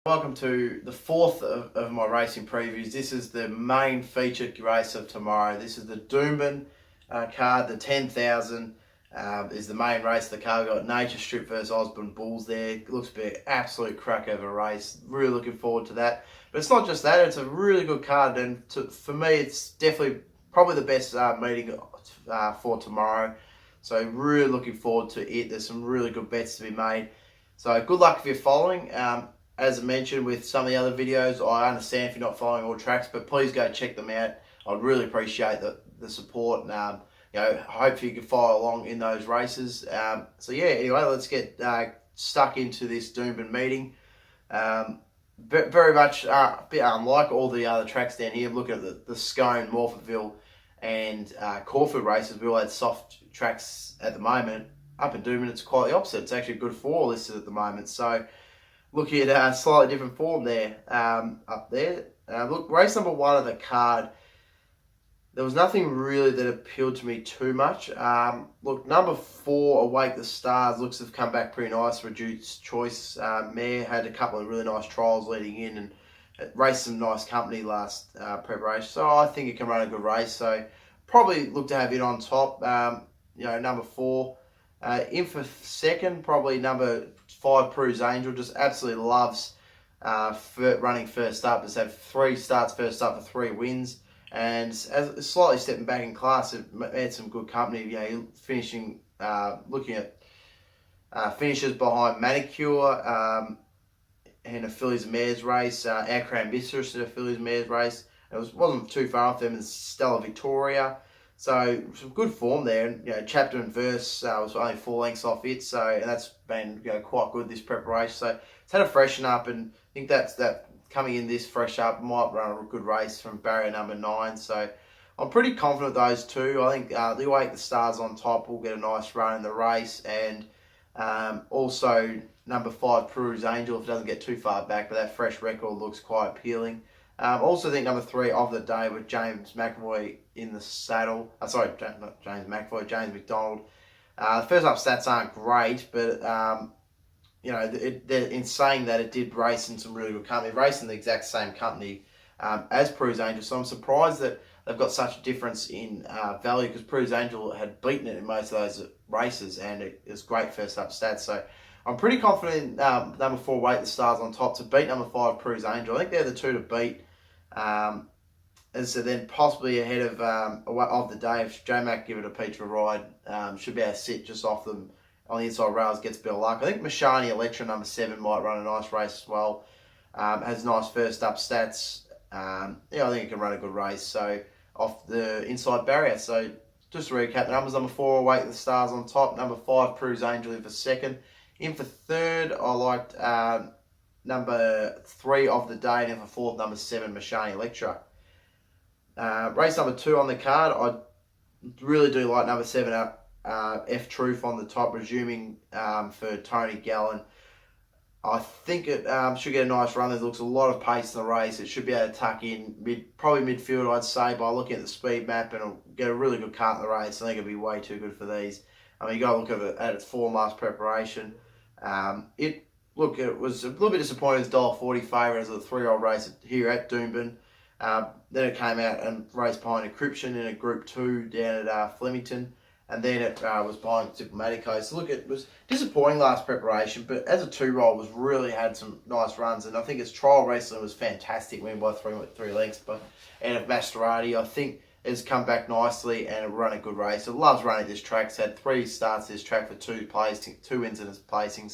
Welcome to the fourth of my racing previews. This is the main featured race of tomorrow. This is the Doomben card, the 10,000 is the main race of the card. We've got Nature Strip versus Osborne Bulls there. It looks to be an absolute crack of a race. Really looking forward to that. But it's not just that, it's a really good card, and for me it's definitely probably the best meeting for tomorrow. So really looking forward to it. There's some really good bets to be made. So good luck if you're following. As I mentioned with some of the other videos, I understand if you're not following all tracks, but please go check them out. I'd really appreciate the support, and hopefully you can follow along in those races. So yeah, anyway, let's get stuck into this Doomben meeting. Very much a bit unlike all the other tracks down here. Look at the Scone, Morphettville, and Caulfield races. We all had soft tracks at the moment. Up in Doomben, it's quite the opposite. It's actually a good 4 listed at the moment. So looking at slightly different form there, up there. Look, race number 1 of the card, there was nothing really that appealed to me too much. Look, number 4, Awake the Stars, looks to have come back pretty nice. Reduced choice mare, had a couple of really nice trials leading in and raced some nice company last preparation. So I think it can run a good race. So probably look to have it on top. Number 4. In for second, probably number 5, Prue's Angel. Just absolutely loves running first up. It's had 3 starts first up for 3 wins, and as slightly stepping back in class, it had some good company. Finishing, looking at finishes behind Manicure in a fillies mares race, Outcrown Mistress in a fillies mares race. It wasn't too far off them, and Stella Victoria. So some good form there. Chapter and Verse was only 4 lengths off it, and that's been quite good this preparation. So it's had a freshen up, and I think that coming in this fresh up might run a good race from barrier number 9. So I'm pretty confident those two. I think the Awake the Stars on top will get a nice run in the race, and also number 5, Prue's Angel, if it doesn't get too far back, but that fresh record looks quite appealing. Also think number 3 of the day with James McAvoy in the saddle. Not James McAvoy, James McDonald. The first up stats aren't great, but in saying that, it did race in some really good company. Racing the exact same company as Prue's Angel, so I'm surprised that they've got such a difference in value, because Prue's Angel had beaten it in most of those races, and it was great first up stats. So I'm pretty confident in number 4, Awake the Stars on top to beat number 5, Prue's Angel. I think they're the two to beat. And so then possibly ahead of the day, if J-Mac give it a peach of a ride, should be able to sit just off them on the inside rails, gets a bit of luck. I think Mashani Electra, number 7, might run a nice race as well. Has nice first up stats. I think it can run a good race. So off the inside barrier. So just to recap the numbers: number 4, Awake the Stars on top. Number 5, Prue's Angel in for second. In for third, I liked number 3 of the day, and in for 4th, number 7, Mashani Electra. Race number 2 on the card, I really do like number 7, F Truth on the top, resuming for Tony Gallen. I think it should get a nice run. There looks a lot of pace in the race. It should be able to tuck in probably midfield, I'd say, by looking at the speed map, and it'll get a really good cut in the race. I think it'll be way too good for these. You got to look at its form last preparation. It was a little bit disappointing as $1.40 favourite as a 3-year-old race here at Doomben. Then it came out and raced behind Encryption in a Group 2 down at Flemington. And then it was behind Diplomatico. So it was disappointing last preparation, but as a 2-year-old was really had some nice runs. And I think its trial wrestling was fantastic, winning by 3 lengths. And of Masterati, I think it's come back nicely and it run a good race. It loves running this track. It's had 3 starts this track for 2 wins in its placing.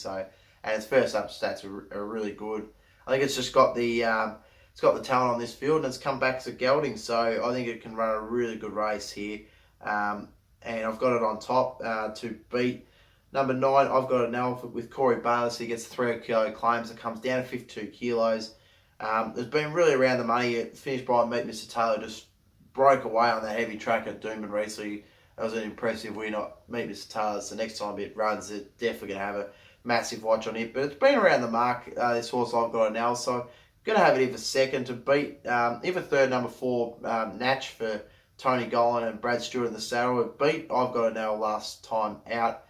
And its first up stats are really good. I think it's just got the talent on this field, and it's come back to gelding. So I think it can run a really good race here. And I've got it on top to beat number 9. I've got it now with Corey Bayless. He gets 3 kilo claims. It comes down to 52 kilos. It's been really around the money. It finished by Meet Mr. Taylor, just broke away on that heavy track at Doomben recently. That was an impressive win. Meet Mr. Taylor. So next time it runs, it's definitely going to have a massive watch on it. But it's been around the mark, this horse I've got it now. So I'm going to have it in for second to beat, in for third, number 4, Natch for Tony Golan and Brad Stewart in the saddle. It beat I've Got It Now last time out.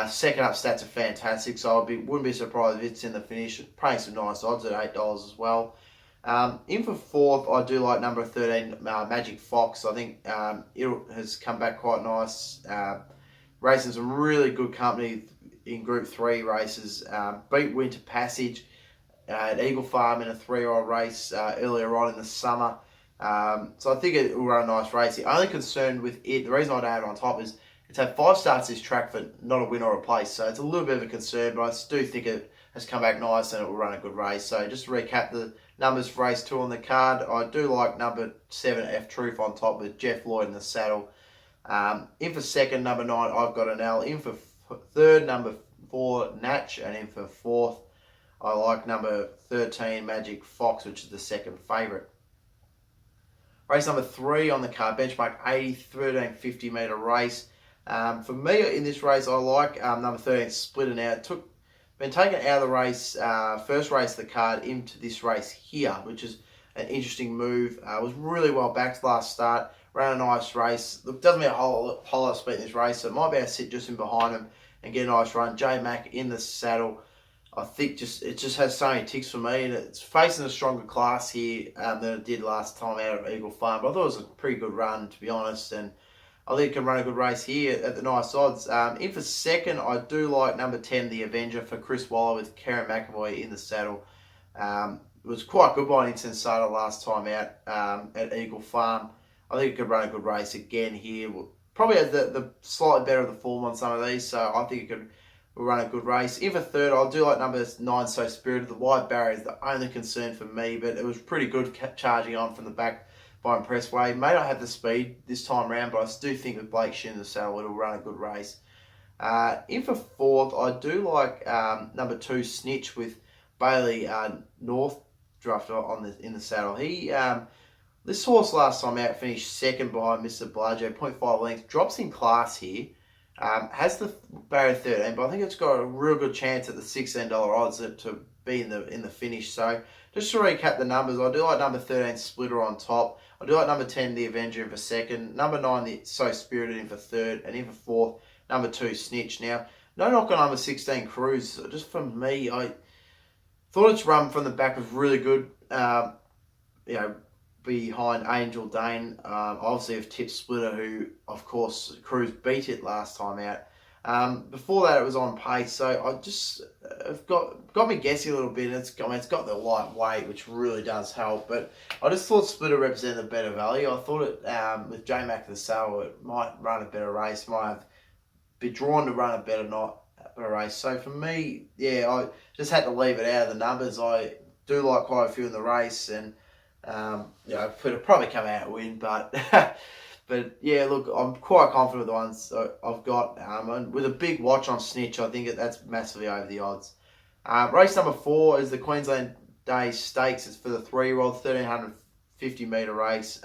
Second up stats are fantastic, so wouldn't be surprised if it's in the finish. Paying some nice odds at $8 as well. In for fourth, I do like number 13, Magic Fox. I think it has come back quite nice. Racing some really good company in Group 3 races. Beat Winter Passage at Eagle Farm in a 3-year-old race earlier on in the summer. So I think it will run a nice race. The only concern with it, the reason I don't have it on top is it's had 5 starts this track for not a win or a place. So it's a little bit of a concern, but I do think it has come back nice and it will run a good race. So just to recap the numbers for race 2 on the card, I do like number 7, F Truth on top with Jeff Lloyd in the saddle. In for second, number 9, I've got an L. In for third, number 4, Natch. And in for fourth, I like number 13, Magic Fox, which is the second favourite. Race number 3 on the card, benchmark 80, 1350 metre race. For me in this race, I like number 13, Splitter now. Been taken out of the race, first race of the card into this race here, which is an interesting move. Was really well backed last start, ran a nice race. Look, doesn't mean a whole lot of speed in this race, so it might be able to sit just in behind him and get a nice run. J Mac in the saddle. I think it just has so many ticks for me, and it's facing a stronger class here than it did last time out at Eagle Farm. But I thought it was a pretty good run, to be honest, and I think it can run a good race here at the nice odds. In for second, I do like number 10, The Avenger, for Chris Waller with Karen McAvoy in the saddle. It was quite good by an Insensata last time out at Eagle Farm. I think it could run a good race again here. Probably has the slightly better of the form on some of these, so I think it could run a good race. In for third, I do like number 9, So Spirited. The wide barrier is the only concern for me, but it was pretty good charging on from the back by Impressway. May not have the speed this time around, but I do think with Blake Shin in the saddle, it'll run a good race. In for fourth, I do like number 2, Snitch, with Bailey North drafter in the saddle. This horse last time out finished second behind Mr. Bellagio, 0.5 lengths. Drops in class here. Has the barrier 13, but I think it's got a real good chance at the $16 odds to be in the finish. So just to recap the numbers, I do like number 13, Splitter, on top. I do like number 10, The Avenger, in for second. Number 9, the So Spirited, in for third. And in for fourth, number 2, Snitch. Now, no knock on number 16, Cruise. Just for me, I thought its run from the back was really good. Behind Angel Dane. Obviously, have tipped Splitter, who, of course, Cruise beat it last time out. Before that, it was on pace, so I just have got me guessing a little bit. It's got the light weight, which really does help. But I just thought Splitter represented a better value. I thought it with J Mac the saddle, it might run a better race. Might have been drawn to run a better race. So for me, yeah, I just had to leave it out of the numbers. I do like quite a few in the race, and could have probably come out and win, but but yeah, look, I'm quite confident with the ones I've got. And with a big watch on Snitch, I think that's massively over the odds. Race number 4 is the Queensland Day Stakes. It's for the 3-year-old, 1350 metre race.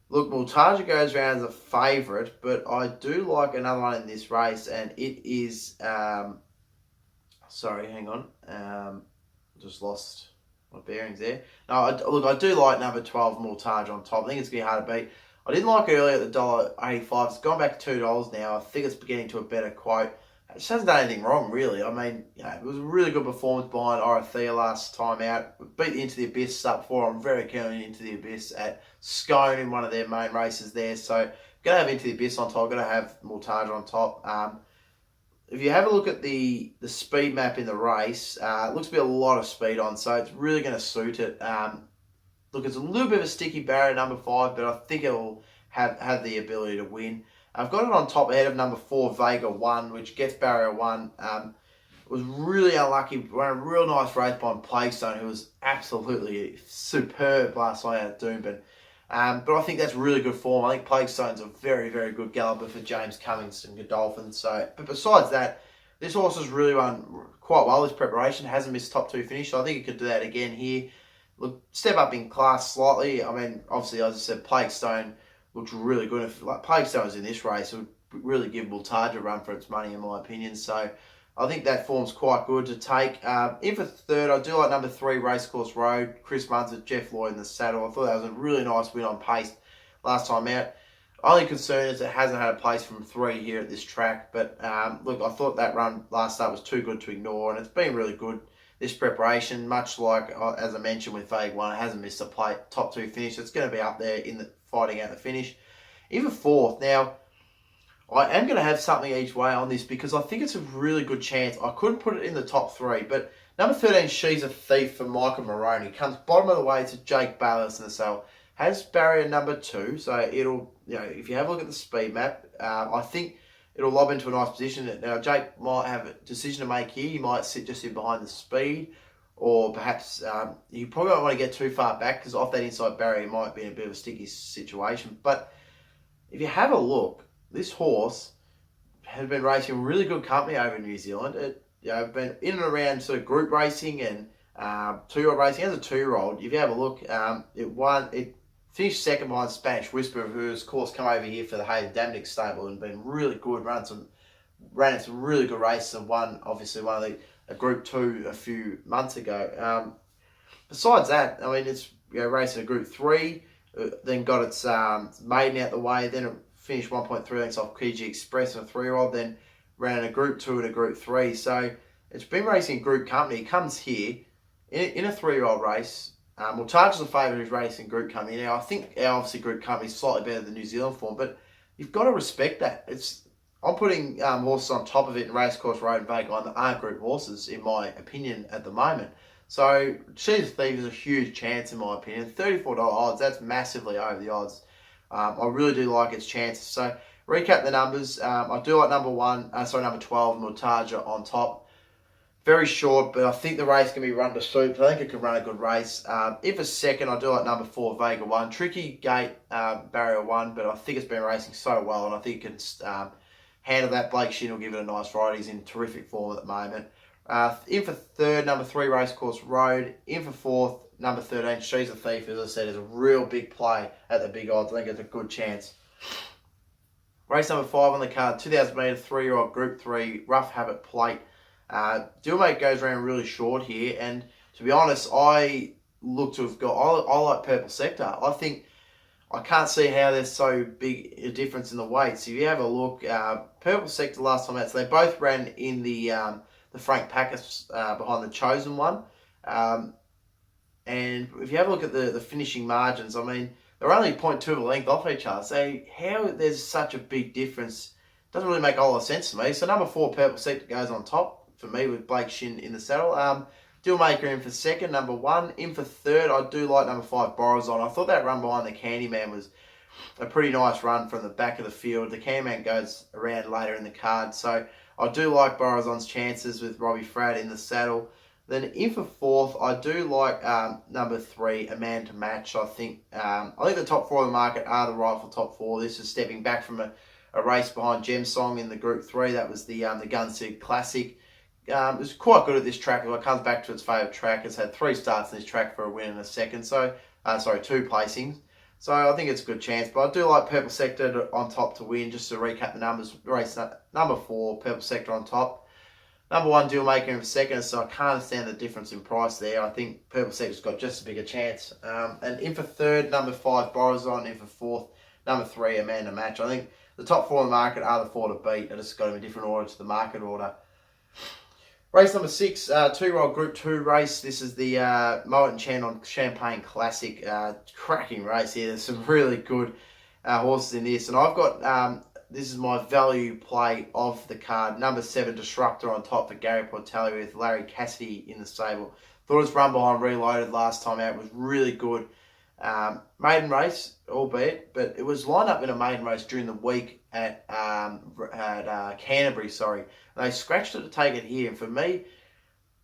Look, Multaja goes around as a favourite, but I do like another one in this race, and it is sorry, hang on, just lost my bearings there. No, I do like number 12, Multaja, on top. I think it's going to be hard to beat. I didn't like it earlier at the $1.85. It's gone back to $2 now. I think it's getting to a better quote. It just hasn't done anything wrong, really. I mean, it was a really good performance behind Orothea last time out. Beat Into the Abyss up before. I'm very keen on Into the Abyss at Scone in one of their main races there. So, going to have Into the Abyss on top. Going to have Multaja on top. If you have a look at the speed map in the race, it looks to be a lot of speed on, so it's really going to suit it. Look, it's a little bit of a sticky barrier, number 5, but I think it will have the ability to win. I've got it on top ahead of number 4, Vega 1, which gets barrier 1. Was really unlucky, ran a real nice race by Plaguestone, who was absolutely superb last night at Doomben. But I think that's really good form. I think Plaguestone's a very, very good galloper for James Cummings and Godolphin. But besides that, this horse has really run quite well. His preparation hasn't missed top 2 finish, so I think he could do that again here. Look, step up in class slightly. I mean, obviously, as I said, Plaguestone looks really good. If Plaguestone was in this race, it would really give Multaja a run for its money, in my opinion. So I think that form's quite good to take. In for third, I do like number 3, Racecourse Road. Chris Muntz with Jeff Lloyd in the saddle. I thought that was a really nice win on pace last time out. Only concern is it hasn't had a place from 3 here at this track. But look, I thought that run last start was too good to ignore, and it's been really good this preparation. Much like as I mentioned with Vague One, it hasn't missed a plate. Top 2 finish. It's going to be up there in the fighting out the finish. Even 4th. Now, I am going to have something each way on this because I think it's a really good chance. I couldn't put it in the top 3, but number 13, She's a Thief for Michael Maroney. Comes bottom of the way to Jake Bayless in the saddle. Has barrier number 2, so it'll, if you have a look at the speed map, I think it'll lob into a nice position. Now, Jake might have a decision to make here. He might sit just in behind the speed, or perhaps you probably don't want to get too far back because off that inside barrier, he might be in a bit of a sticky situation. But if you have a look, this horse has been racing really good company over in New Zealand. It, been in and around sort of group racing and 2-year-old racing. As a 2-year-old, if you have a look, it finished second behind Spanish Whisper, who has, of course, come over here for the Hayden Damnick stable and been really good, ran in some really good races and won, obviously, one of the Group 2 a few months ago. Besides that, I mean, it's racing a Group 3, then got its maiden out the way, then it finished 1.3 lengths off PG Express and a 3-year-old, then ran a Group 2 and a Group 3. So it's been racing group company. It comes here in a 3-year-old race. Well, Target's the favourite who's racing group company. Now, I think obviously group company is slightly better than New Zealand form, but you've got to respect that. I'm putting horses on top of it in Racecourse Road and Vague Line that aren't group horses, in my opinion, at the moment. So, She's a Thief is a huge chance, in my opinion. $34 odds, that's massively over the odds. I really do like its chances. So, recap the numbers. I do like number 12, Mortaja on top. Very short, but I think the race can be run to suit. I think it can run a good race. If a second, I do like number 4, Vega 1. Tricky gate, barrier 1, but I think it's been racing so well, and I think it can handle that. Blake Shin will give it a nice ride. He's in terrific form at the moment. In for third, number 3, Racecourse Road. In for 4th, number 13, She's a Thief, as I said, is a real big play at the big odds. I think it's a good chance. Race number 5 on the card, 2,000 metre, 3-year-old Group 3, Rough Habit Plate. Dealmate goes around really short here, and to be honest, I look to have got. I like Purple Sector. I think I can't see how there's so big a difference in the weights. If you have a look, Purple Sector last time out, so they both ran in the Frank Packus behind the Chosen One, and if you have a look at the finishing margins, I mean they're only 0.2 of a length off each other. So how there's such a big difference doesn't really make a lot of sense to me. So number 4, Purple Sector goes on top for me with Blake Shin in the saddle. Dealmaker in for second, number 1. In for third, I do like number 5, Borazon. I thought that run behind the Candyman was a pretty nice run from the back of the field. The Candyman goes around later in the card, so I do like Borazon's chances with Robbie Fradd in the saddle. Then in for 4th, I do like number 3, A Man to Match. I think the top 4 of the market are the rightful top 4. This is stepping back from a race behind Gem Song in the Group 3. That was the Gunseed Classic. It was quite good at this track. It comes back to its favourite track. It's had 3 starts in this track for a win and a second. So, 2 placings. So I think it's a good chance. But I do like Purple Sector on top to win. Just to recap the numbers, race number 4, Purple Sector on top. Number 1, Dealmaker in for second. So I can't understand the difference in price there. I think Purple Sector's got just a bigger chance. And in for third, number 5, Borazon. In for 4th, number 3, Amanda Match. I think the top 4 in the market are the 4 to beat. I just got them in different order to the market order. Race number 6, 2-year-old Group 2 race. This is the Moet and Chan on Champagne Classic. Cracking race here. There's some really good horses in this. And I've got, this is my value play of the card. Number 7, Disruptor on top for Gary Portelli with Larry Cassidy in the stable. Thought his run behind Reloaded last time out was really good. Maiden race, albeit, but it was lined up in a maiden race during the week at Canterbury, sorry. And they scratched it to take it here. And for me,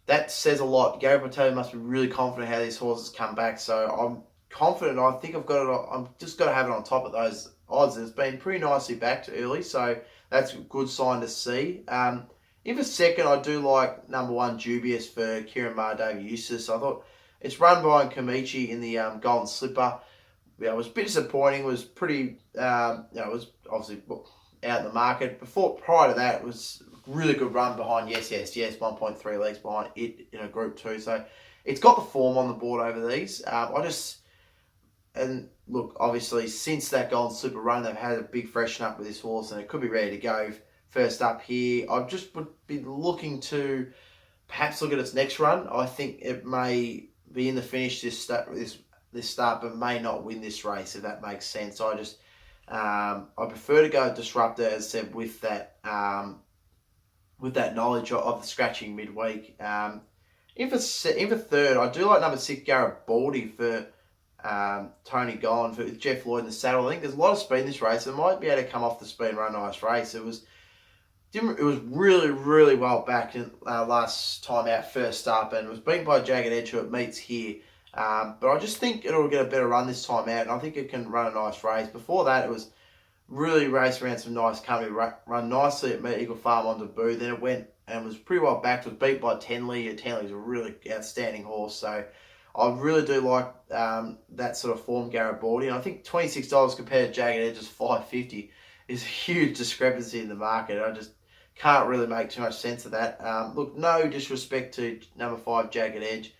that says a lot. Gary Portelli must be really confident how these horses come back. So I'm confident. I think I've got it. I'm just got to have it on top of those odds. It's been pretty nicely backed early, so that's a good sign to see. In for second, I do like number 1, Dubious for Kieran Maher, Davey Eustace. I thought it's run by Kamichi in the Golden Slipper. Yeah, it was a bit disappointing. It was pretty, it was obviously out in the market. Prior to that, it was a really good run behind Yes, 1.3 legs behind it in a Group 2. So it's got the form on the board over these. And look, obviously, since that Golden Slipper run, they've had a big freshen up with this horse, and it could be ready to go first up here. I just would be looking to perhaps look at its next run. I think it may be in the finish this start, but may not win this race, if that makes sense. I prefer to go Disruptor, as I said, with that knowledge of the scratching midweek. In for third, I do like number 6, Garibaldi, for Tony Gollan, with Jeff Lloyd in the saddle. I think there's a lot of speed in this race. It might be able to come off the speed and run a nice race. It was really, really well back in last time out, first up, and it was beaten by Jagged Edge, who it meets here. But I just think it'll get a better run this time out, and I think it can run a nice race. Before that, it was really raced around some nice company, run nicely at Meat Eagle Farm on debut. Then it went and was pretty well backed. It was beat by Tenley. Tenley's a really outstanding horse, so I really do like that sort of form, Garibaldi. And I think $26 compared to Jagged Edge's $5.50 is a huge discrepancy in the market. I just can't really make too much sense of that. Look, no disrespect to number 5, Jagged Edge,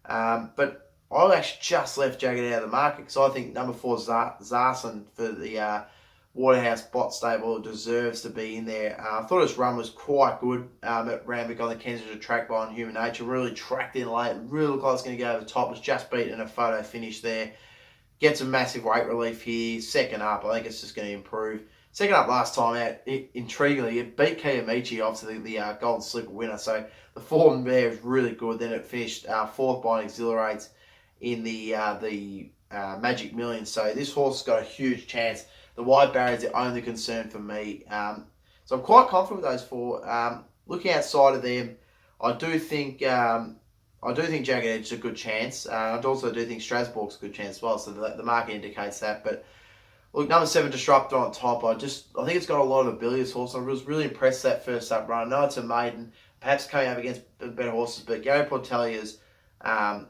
but I actually just left Jagged out of the market because I think number 4, Zarson, for the Waterhouse Bot Stable, deserves to be in there. I thought his run was quite good at Randwick on the Kensington track by Human Nature. Really tracked in late. Really looked like it was going to go over the top. Was just beaten in a photo finish there. Gets a massive weight relief here. Second up, I think it's just going to improve. Second up last time out, intriguingly, it beat Kiyomichi, obviously the Golden Slipper winner. So the form there is really good. Then it finished fourth by Exhilarates in the Magic Million. So this horse has got a huge chance. The wide barrier is the only concern for me. So I'm quite confident with those 4. Looking outside of them, I do think Jagged Edge is a good chance. I also do think Strasbourg's a good chance as well. So the market indicates that. But look, number 7, Disruptor on top. I think it's got a lot of ability, this horse. I was really impressed that first up run. I know it's a maiden, perhaps coming up against better horses, but Gary Portelli has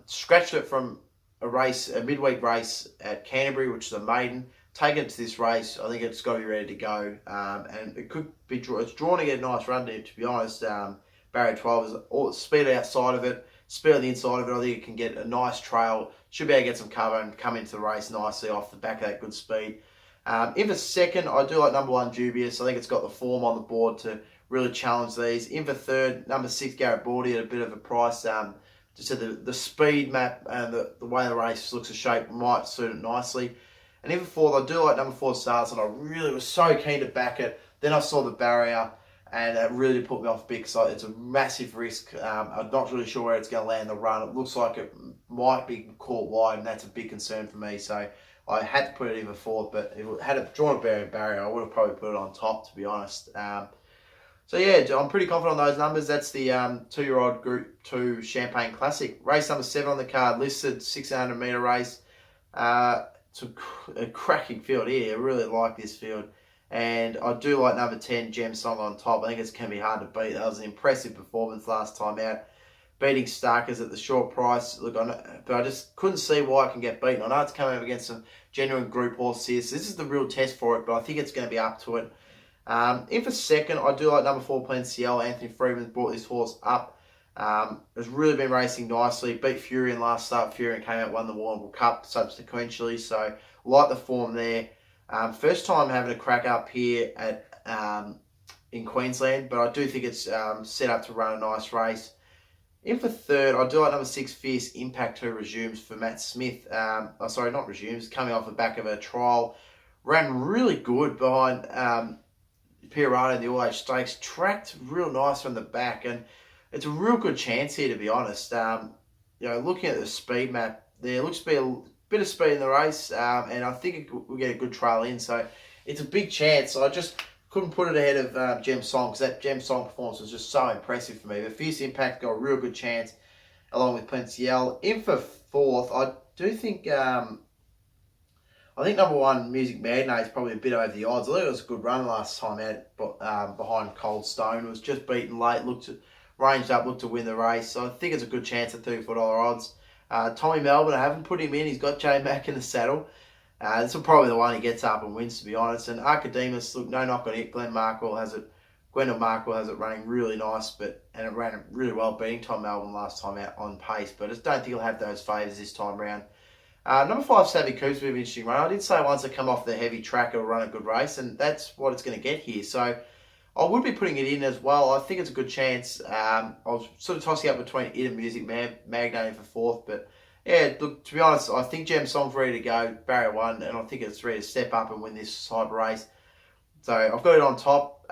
scratched it from a midweek race at Canterbury, which is a maiden. Taken it to this race, I think it's got to be ready to go, and it could be it's drawn to get a nice run to be honest. Barrier 12 is all speed outside of it, speed on the inside of it. I think it can get a nice trail, should be able to get some cover and come into the race nicely off the back of that good speed. In for second, I do like number 1, Dubious. I think it's got the form on the board to really challenge these. In for third, number 6, Garibaldi, at a bit of a price. Just said the speed map and the way the race looks a shape might suit it nicely. And in for fourth, I do like number 4, Stars, and I really was so keen to back it. Then I saw the barrier, and it really put me off a bit because it's a massive risk. I'm not really sure where it's going to land the run. It looks like it might be caught wide, and that's a big concern for me. So I had to put it in for fourth, but if it had drawn a barrier, I would have probably put it on top, to be honest. So yeah, I'm pretty confident on those numbers. That's the 2-year-old Group 2 Champagne Classic. Race number 7 on the card, listed 600 metre race. It's a cracking field here. I really like this field. And I do like number 10, Gem Song on top. I think it's going to be hard to beat. That was an impressive performance last time out. Beating Starkers at the short price. Look, but I just couldn't see why it can get beaten. I know it's coming up against some genuine group horses here. So this is the real test for it, but I think it's going to be up to it. In for second, I do like number 4, Ciel. Anthony Freeman brought this horse up. Has really been racing nicely. Beat Fury in last start. Fury came out, won the Warrnambool Cup subsequently. So like the form there. First time having a crack up here at in Queensland, but I do think it's set up to run a nice race. In for third, I do like number 6, Fierce Impact, who resumes for Matt Smith. Sorry, not resumes. Coming off the back of a trial, ran really good behind Pirata in the All Age Stakes. Tracked real nice from the back, and it's a real good chance here, to be honest. Looking at the speed map, there looks to be a bit of speed in the race, and I think we'll get a good trail in. So it's a big chance. I just couldn't put it ahead of Gem Song, because that Gem Song performance was just so impressive for me. But Fierce Impact got a real good chance, along with Ciel. In for fourth, I do think number 1, Music Magnate, is probably a bit over the odds. I think it was a good run last time out, but behind Cold Stone. It was just beaten late, ranged up, looked to win the race. So I think it's a good chance at $34 odds. Tommy Melbourne, I haven't put him in. He's got J Mac in the saddle. This will probably the one he gets up and wins, to be honest. And Archidemus, look, no knock on it. Gwendol Markwell has it running really nice, and it ran really well, beating Tom Melbourne last time out on pace. But I just don't think he'll have those favours this time round. Number 5, Savvy Coops, a bit of an interesting run. I did say once they come off the heavy track, it'll run a good race, and that's what it's going to get here. So I would be putting it in as well. I think it's a good chance. I was sort of tossing up between it and Music Magnating for fourth, but yeah, look, to be honest, I think Gem Song's ready to go, barrier 1, and I think it's ready to step up and win this type of race. So I've got it on top.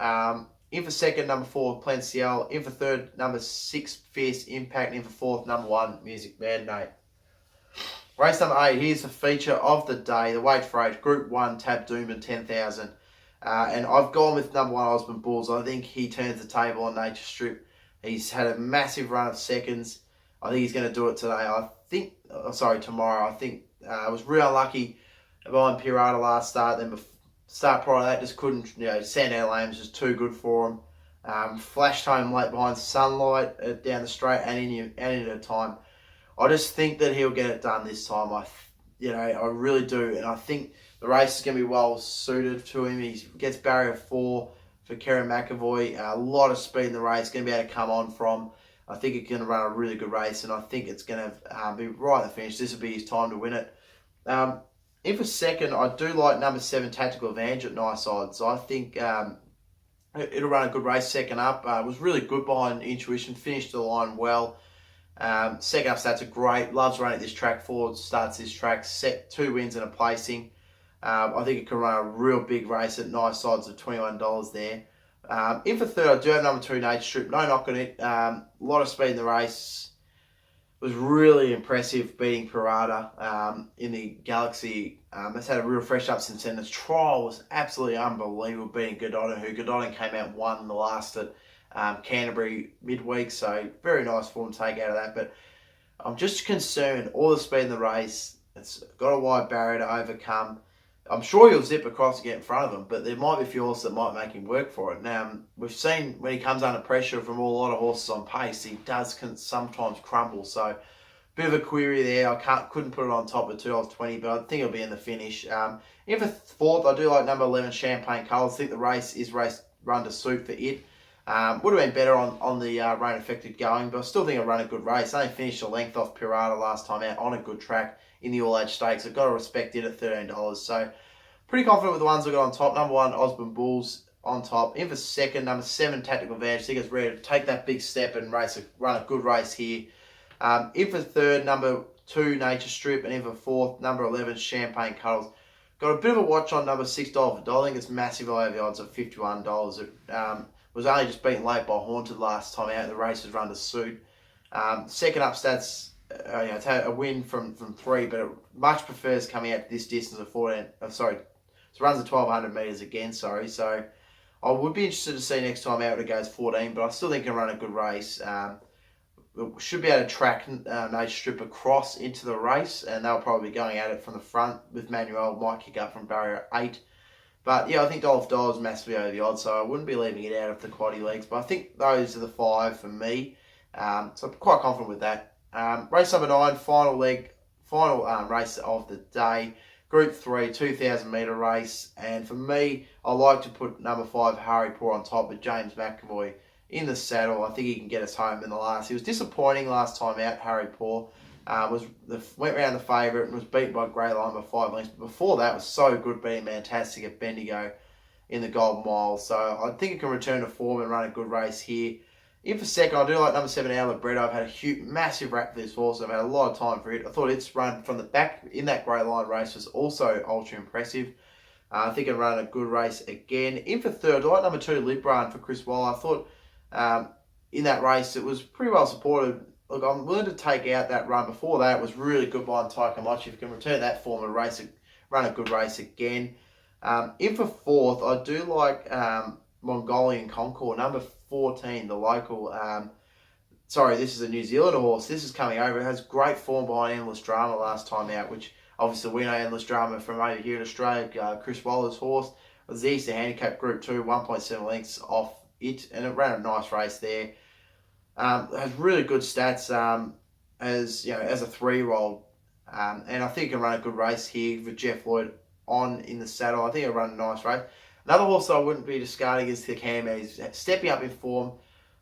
In for second, number 4, Planciel. In for third, number 6, Fierce Impact. In for fourth, number 1, Music Magnate. Race number 8, here's the feature of the day, the weight for age, Group 1, Tab Doomben, 10,000. And I've gone with number 1, Osmond Bulls. I think he turns the table on Nature Strip. He's had a massive run of seconds. I think he's going to do it today. Tomorrow. I think I was real unlucky behind Pirata last start. Then start prior to that, just couldn't, Sandown Lane was just too good for him. Flashed home late behind Sunlight down the straight and into time. I just think that he'll get it done this time. I really do. And I think the race is going to be well suited to him. He gets barrier 4 for Kerry McAvoy. A lot of speed in the race, going to be able to come on from. I think he's going to run a really good race, and I think it's going to be right at the finish. This will be his time to win it. In for second, I do like number 7, Tactical Advantage at nice odds. I think it'll run a good race second up. Was really good behind Intuition, finished the line well. Second up stats are great. Loves running this track forward, starts this track, set 2 wins and a placing. I think it can run a real big race at nice odds of $21 there. In for third, I do have number 2, Nature Strip. No knock on it. A lot of speed in the race. Was really impressive beating Pirata in the Galaxy. It's had a real fresh up since then. The trial was absolutely unbelievable beating Godolphin, who Godolphin came out and won the last at Canterbury midweek. So very nice form to take out of that. But I'm just concerned, all the speed in the race. It's got a wide barrier to overcome. I'm sure he'll zip across and get in front of him, but there might be a few horses that might make him work for it. Now, we've seen when he comes under pressure from a lot of horses on pace, he can sometimes crumble. So, bit of a query there. I couldn't put it on top of $2.20, but I think it'll be in the finish. In for fourth, I do like number 11, Champagne Cold. I think the race is run to suit for it. Would have been better on the rain affected going, but I still think it'll run a good race. I only finished a length off Pirata last time out on a good track in the All Age Stakes. I've got to respect it at $13. So pretty confident with the ones I got on top. Number 1, Osborne Bulls on top. In for second, number 7, Tactical Advantage. I think it's ready to take that big step and run a good race here. In for third, number 2, Nature Strip. And in for fourth, number 11, Champagne Cuddles. Got a bit of a watch on number 6, Dollar for Dollar. I think it's massively over the odds at $51. It was only just beaten late by Haunted last time out. The race was run to suit. Second up stats, it's had a win from 3, but it much prefers coming out this distance of 14. So it runs at 1,200 metres again. So I would be interested to see next time out it goes 14, but I still think it can run a good race. It should be able to track Nature Strip across into the race, and they'll probably be going at it from the front with Manuel. Might kick up from barrier 8. But yeah, I think Dollar for Dollar is massively over the odds, so I wouldn't be leaving it out of the quaddie legs. But I think those are the 5 for me. So I'm quite confident with that. Race number 9, final race of the day. Group 3, 2,000 metre race. And for me, I like to put number 5, Harry Poor on top with James McAvoy in the saddle. I think he can get us home in the last. He was disappointing last time out, Harry Poor. Went round the favourite and was beaten by Grey Line by 5 lengths. But before that, was so good beating Fantastic at Bendigo in the Golden Mile. So I think it can return to form and run a good race here. In for second, I do like number 7, Outlet Bread. I've had a massive rap for this horse. I've had a lot of time for it. I thought its run from the back in that Grey Line race was also ultra impressive. I think it'll run a good race again. In for third, I like number 2, Libran for Chris Waller. I thought in that race it was pretty well supported. Look, I'm willing to take out that run. Before that, it was really good by Taikamochi. If you can return that form of race, run a good race again. In for fourth, I do like Mongolian Concord, number 14, the local. This is a New Zealand horse. This is coming over. It has great form behind Endless Drama last time out, which obviously we know Endless Drama from over here in Australia. Chris Waller's horse was the Easter Handicap Group 2, 1.7 lengths off it, and it ran a nice race there. Has really good stats as a 3-year-old, and I think it can run a good race here with Jeff Lloyd in the saddle. I think it'll run a nice race. Another horse that I wouldn't be discarding is the Cam. He's stepping up in form.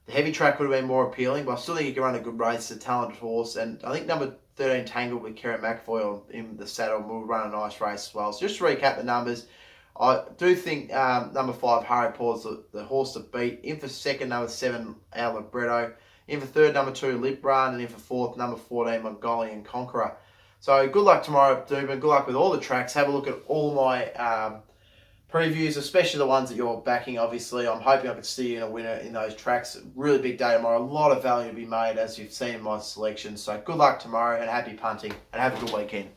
The heavy track would have been more appealing, but I still think he can run a good race. It's a talented horse, and I think number 13 Tangled with Kerry McAvoy in the saddle, and we'll run a nice race as well. So just to recap the numbers, I do think number 5, Harry Paul's the horse to beat. In for second, number 7, Al Libretto. In for third, number 2, Lip Run. And in for fourth, number 14, Mongolian Conqueror. So good luck tomorrow, Doomben. Good luck with all the tracks. Have a look at all my previews, especially the ones that you're backing, obviously. I'm hoping I can steer you in a winner in those tracks. Really big day tomorrow. A lot of value to be made, as you've seen in my selection. So good luck tomorrow, and happy punting, and have a good weekend.